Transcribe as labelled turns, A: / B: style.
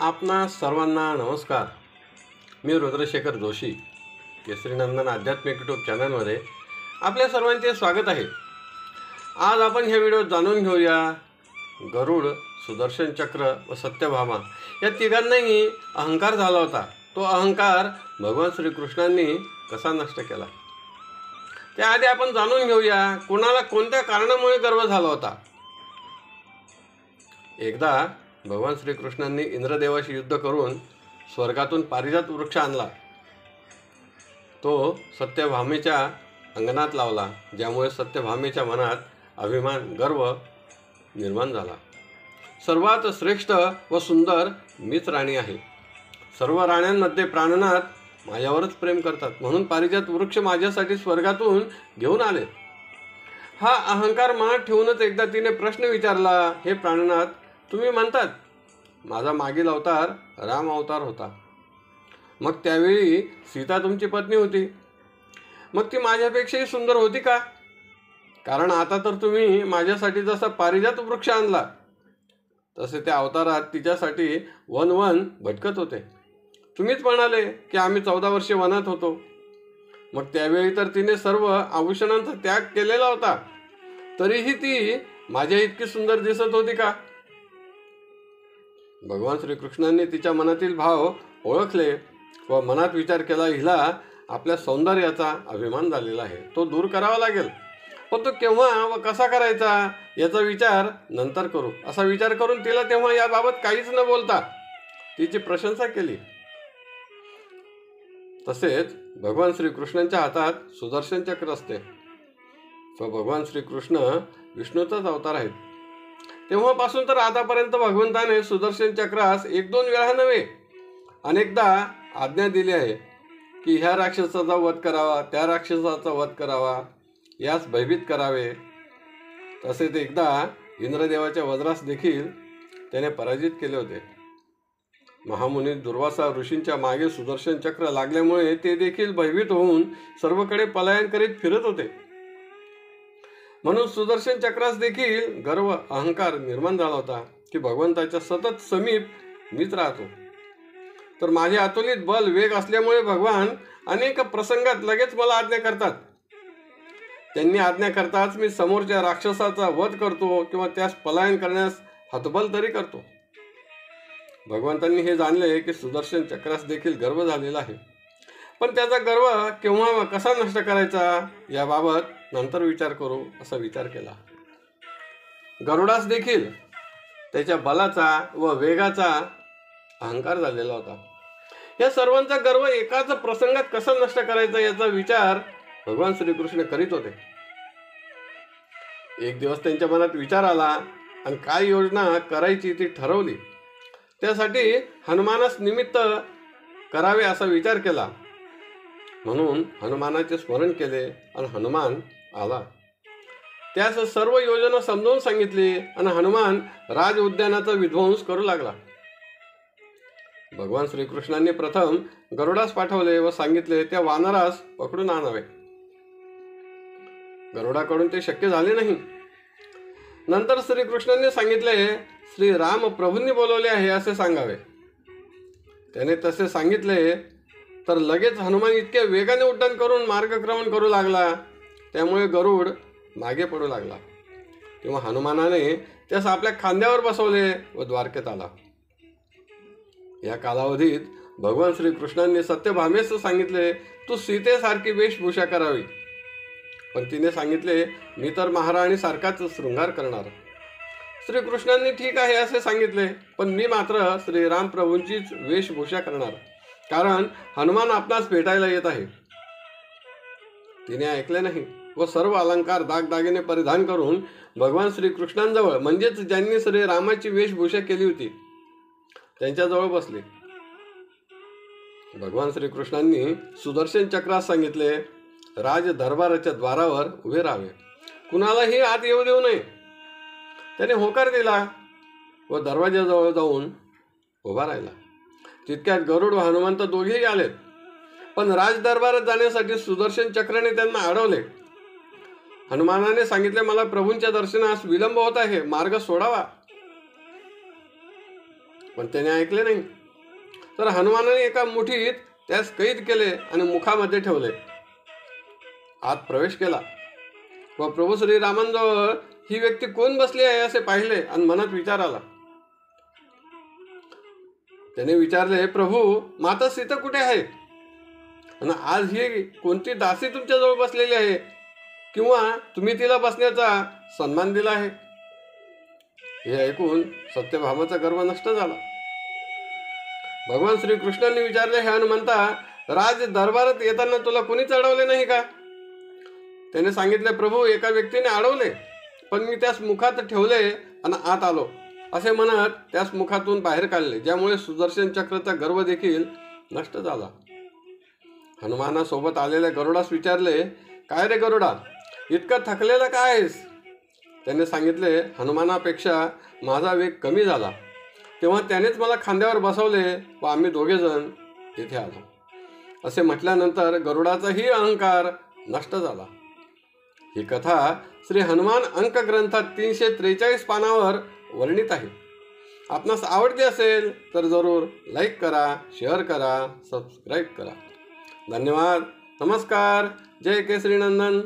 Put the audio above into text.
A: आपणा सर्वांना नमस्कार. मी रुद्रशेखर जोशी, केसरीनंदन आध्यात्मिक यूट्यूब चॅनलमध्ये आपल्या सर्वांचे स्वागत आहे. आज आपण ह्या व्हिडिओत जाणून घेऊया गरुड, सुदर्शन चक्र व सत्यभामा या तिघांनाही अहंकार झाला होता. तो अहंकार भगवान श्रीकृष्णांनी कसा नष्ट केला. त्याआधी आपण जाणून घेऊया कोणाला कोणत्या कारणामुळे गर्व झाला होता. एकदा भगवान श्रीकृष्णांनी इंद्रदेवाशी युद्ध करून स्वर्गातून पारिजात वृक्ष आणला. तो सत्यभामेच्या अंगणात लावला, ज्यामुळे सत्यभामेच्या मनात अभिमान, गर्व निर्माण झाला. सर्वात श्रेष्ठ व सुंदर मीच राणी आहे. सर्व राण्यांमध्ये प्राणनाथ माझ्यावरच प्रेम करतात, म्हणून पारिजात वृक्ष माझ्यासाठी स्वर्गातून घेऊन आले. हा अहंकार मनात ठेवूनच एकदा तिने प्रश्न विचारला, हे प्राणनाथ, तुम्ही म्हणतात माझा मागील अवतार राम अवतार होता, मग त्यावेळी सीता तुमची पत्नी होती, मग ती माझ्यापेक्षाही सुंदर होती का? कारण आता तर तुम्ही माझ्यासाठी जसा पारिजात वृक्ष आणला, तसे त्या अवतारात तिच्यासाठी वन भटकत होते. तुम्हीच म्हणाले की आम्ही 14 वर्षे वनात होतो, मग त्यावेळी तर तिने सर्व आभूषणांचा त्याग केलेला होता, तरीही ती माझ्या इतकी सुंदर दिसत होती का? भगवान श्रीकृष्णांनी तिच्या मनातील भाव ओळखले व मनात विचार केला, हिला आपल्या सौंदर्याचा अभिमान झालेला आहे, तो दूर करावा लागेल. पण तो केव्हा व कसा करायचा याचा विचार नंतर करू, असा विचार करून तिला तेव्हा याबाबत काहीच न बोलता तिची प्रशंसा केली. तसेच भगवान श्रीकृष्णांच्या हातात सुदर्शन चक्र असते व भगवान श्रीकृष्ण विष्णूचाच अवतार आहेत. तेव्हापासून तर आतापर्यंत भगवंताने सुदर्शन चक्रास 1-2 वेळा नव्हे अनेकदा आज्ञा दिली आहे की ह्या राक्षसाचा वध करावा, त्या राक्षसाचा वध करावा, यास भयभीत करावे. तसेच एकदा इंद्रदेवाच्या वज्रास देखील त्याने पराजित केले होते. महामुनी दुर्वासा ऋषींच्या मागे सुदर्शन चक्र लागल्यामुळे ते देखील भयभीत होऊन सर्वकडे पलायन करीत फिरत होते. म्हणून सुदर्शन चक्रास देखील गर्व, अहंकार निर्माण झाला होता की भगवंताच्या सतत समीप मीच राहतो. तर माझे अतुलित बल, वेग असल्यामुळे भगवान अनेक प्रसंगात लगेच मला आज्ञा करतात. त्यांनी आज्ञा करताच मी समोरच्या राक्षसाचा वध करतो किंवा त्यास पलायन करण्यास हतबल तरी करतो. भगवंतांनी हे जाणले की सुदर्शन चक्रास देखील गर्व झालेला आहे, पण त्याचा गर्व केव्हा व कसा नष्ट करायचा याबाबत नंतर विचार करू, असा विचार केला. गरुडास देखील त्याच्या बलाचा व वेगाचा अहंकार झालेला होता. या सर्वांचा गर्व एकाच प्रसंगात कसा नष्ट करायचा याचा विचार भगवान श्रीकृष्ण करीत होते. एक दिवस त्यांच्या मनात विचार आला आणि काय योजना करायची ती ठरवली. त्यासाठी हनुमानास निमित्त करावे असा विचार केला. म्हणून हनुमानाचे स्मरण केले आणि हनुमान आला. त्यास सर्व योजना समजावून सांगितली आणि हनुमान राज उद्यानाचा विध्वंस करू लागला. भगवान श्रीकृष्णांनी प्रथम गरुडास पाठवले व सांगितले त्या वानरास पकडून आणावे. गरुडाकडून ते शक्य झाले नाही. नंतर श्रीकृष्णांनी सांगितले श्री राम प्रभूंनी बोलवले आहे असे सांगावे. त्याने तसे सांगितले तर लगेच हनुमान इतक्या वेगाने उड्डाण करून मार्गक्रमण करू लागला, त्यामुळे गरुड मागे पडू लागला. तेव्हा हनुमानाने त्यास आपल्या खांद्यावर बसवले व द्वारकेत आला. या कालावधीत भगवान श्रीकृष्णांनी सत्यभामेस सांगितले तू सीतेसारखी वेशभूषा करावी, पण तिने सांगितले मी तर महाराणी सारखाच शृंगार करणार. श्रीकृष्णांनी ठीक आहे असे सांगितले, पण मी मात्र श्रीराम प्रभूंचीच वेशभूषा करणार, कारण हनुमान आपणास भेटायला येत आहे. तिने ऐकले नाही व सर्व अलंकार, दागदागिने परिधान करून भगवान श्रीकृष्णांजवळ, म्हणजेच ज्यांनी श्रीरामाची वेशभूषा केली होती, त्यांच्याजवळ बसले. भगवान श्रीकृष्णांनी सुदर्शन चक्रास सांगितले राज दरबाराच्या द्वारावर उभे राहावे, कुणालाही आत येऊ देऊ नये. त्याने होकार दिला व दरवाजाजवळ जाऊन उभा राहिला. तितक्यात गरुड व हनुमंत दोघेही आलेत, पण राज दरबारात जाण्यासाठी सुदर्शन चक्राने त्यांना अडवले. हनुमानाने सांगितले मला प्रभूंच्या दर्शनास विलंब होत आहे, मार्ग सोडावा. पण त्याने ऐकले नाही. तर हनुमानाने एका मुठीत त्यास कैद केले आणि मुखामध्ये ठेवले. आत प्रवेश केला व प्रभू श्रीरामांजवळ ही व्यक्ती कोण बसली आहे असे पाहिले आणि मनात विचार आला. त्याने विचारले, प्रभू, माता सीता कुठे आहे? आणि आज ही कोणती दासी तुमच्याजवळ बसलेली आहे, किंवा तुम्ही तिला बसण्याचा सन्मान दिला आहे? हे ऐकून सत्यभामाचा गर्व नष्ट झाला. भगवान श्रीकृष्णांनी विचारले, हे हनुमंता, राज दरबारात येताना तुला कोणी चढवले नाही का? त्याने सांगितले, प्रभू, एका व्यक्तीने अडवले, पण मी त्यास मुखात ठेवले आणि आत आलो असे म्हणत त्यास मुखातून बाहेर काढले, ज्यामुळे सुदर्शन चक्राचा गर्व देखील नष्ट झाला. हनुमानासोबत आलेल्या गरुडास विचारले, काय रे गरुडा, इतका थकलेला काय आहेस? त्याने सांगितले, हनुमानापेक्षा माझा वेग कमी झाला, तेव्हा त्यानेच मला खांद्यावर बसवले व आम्ही दोघेजण इथे आलो. असे म्हटल्यानंतर गरुडाचाही अहंकार नष्ट झाला. ही कथा श्री हनुमान अंक ग्रंथात 343 पानावर वर्णित आहे. आपणास आवडली असेल तर जरूर लाईक करा, शेअर करा, सबस्क्राईब करा. धन्यवाद. नमस्कार. जय केसरी नंदन.